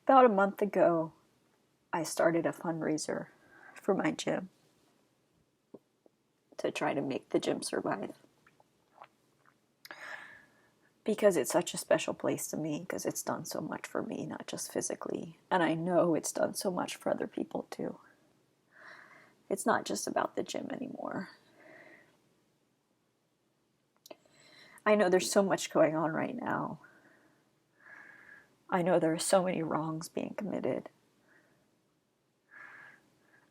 About a month ago, I started a fundraiser for my gym to try to make the gym survive. Because it's such a special place to me, because it's done so much for me, not just physically. And I know it's done so much for other people too. It's not just about the gym anymore. I know there's so much going on right now. I know there are so many wrongs being committed.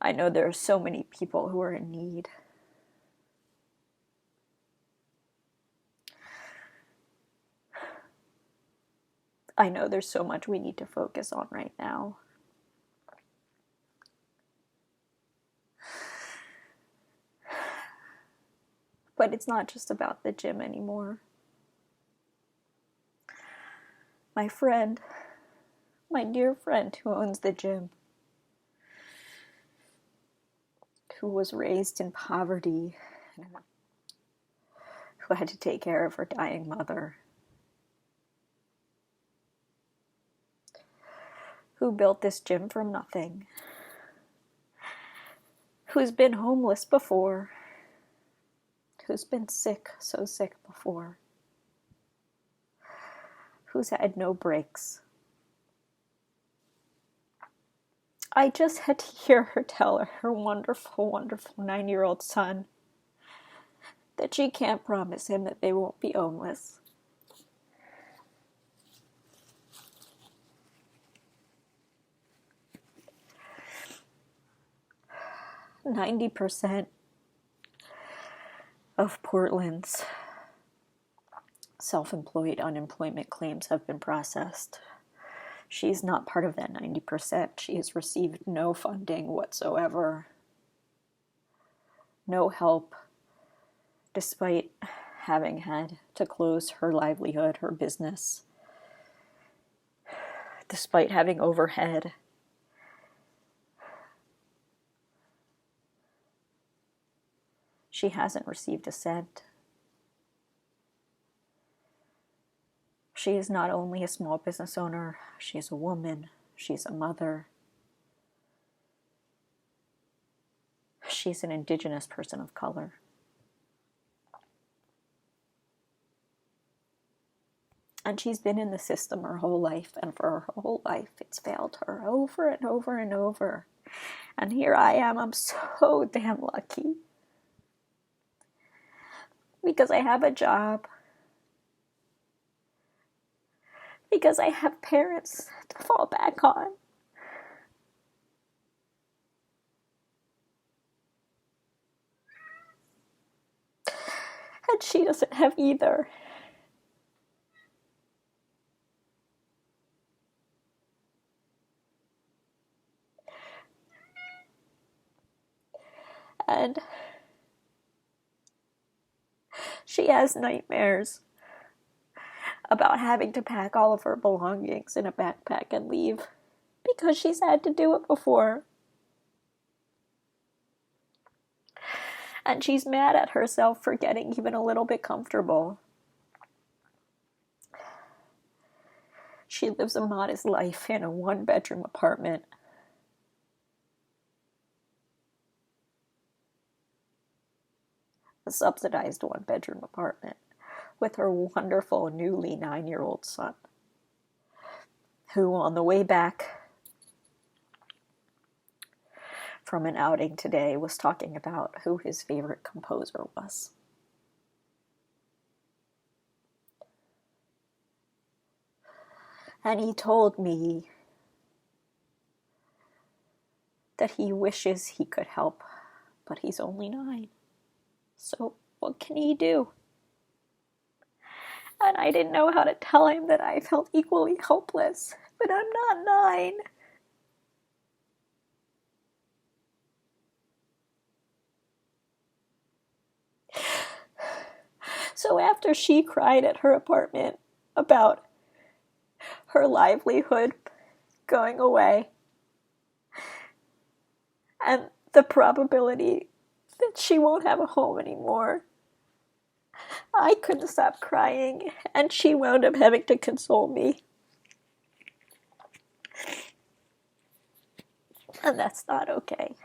I know there are so many people who are in need. I know there's so much we need to focus on right now. But it's not just about the gym anymore. My friend, my dear friend who owns the gym, who was raised in poverty, who had to take care of her dying mother, who built this gym from nothing, who's been homeless before, who's been sick, so sick before, who's had no breaks. I just had to hear her tell her wonderful, wonderful 9-year-old son that she can't promise him that they won't be homeless. "90% of Portland's self-employed unemployment claims have been processed. She's not part of that 90%. She has received no funding whatsoever, no help, despite having had to close her livelihood, her business, despite having overhead. She hasn't received a cent. She is not only a small business owner, she is a woman, she's a mother. She's an Indigenous person of color. And she's been in the system her whole life, and for her whole life it's failed her over and over and over. And here I am, I'm so damn lucky. Because I have a job. Because I have parents to fall back on. And she doesn't have either. And she has nightmares about having to pack all of her belongings in a backpack and leave, because she's had to do it before. And she's mad at herself for getting even a little bit comfortable. She lives a modest life in a 1-bedroom apartment. A subsidized 1-bedroom apartment with her wonderful newly 9-year-old son, who on the way back from an outing today was talking about who his favorite composer was. And he told me that he wishes he could help, but he's only 9. So what can he do? And I didn't know how to tell him that I felt equally helpless, but I'm not 9. So after she cried at her apartment about her livelihood going away and the probability that she won't have a home anymore, I couldn't stop crying, and she wound up having to console me. And that's not okay.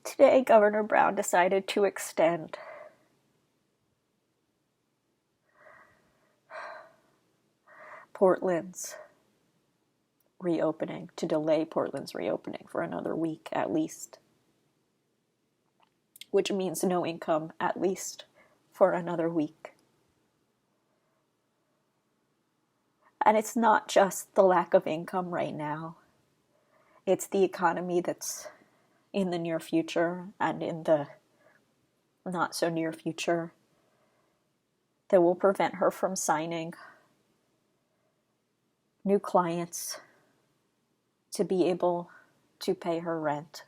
Today, Governor Brown decided to extend Portland's reopening, to delay Portland's reopening for another week at least, which means no income at least for another week. And it's not just the lack of income right now, it's the economy that's in the near future and in the not so near future that will prevent her from signing new clients to be able to pay her rent,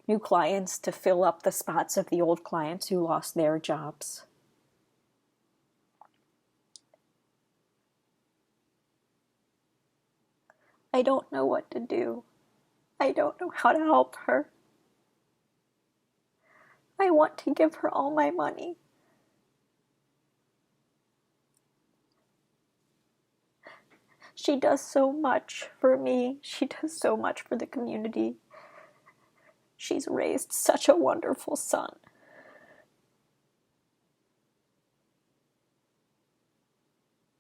new clients to fill up the spots of the old clients who lost their jobs. I don't know what to do. I don't know how to help her. I want to give her all my money. She does so much for me. She does so much for the community. She's raised such a wonderful son.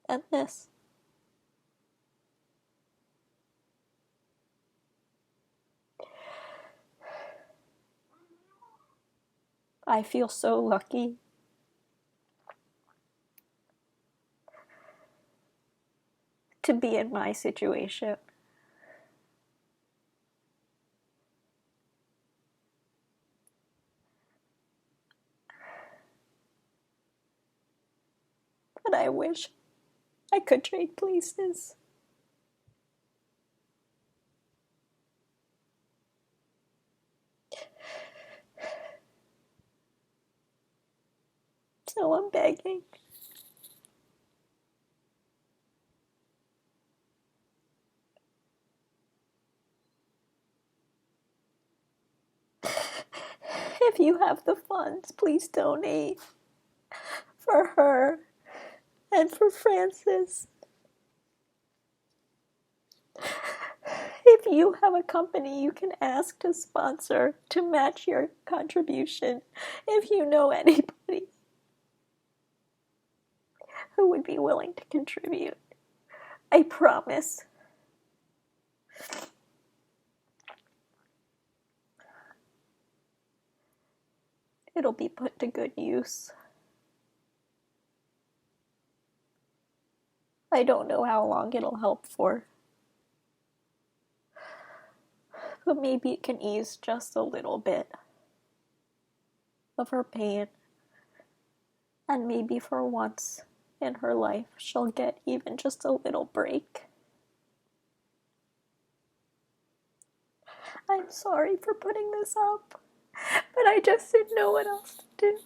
And this. I feel so lucky. To be in my situation. But I wish I could trade places. So I'm begging. If you have the funds, please donate for her and for Francis. If you have a company you can ask to sponsor to match your contribution, if you know anybody who would be willing to contribute, I promise it'll be put to good use. I don't know how long it'll help for, but maybe it can ease just a little bit of her pain, and maybe for once in her life she'll get even just a little break. I'm sorry for putting this up, but I just didn't know what else to do.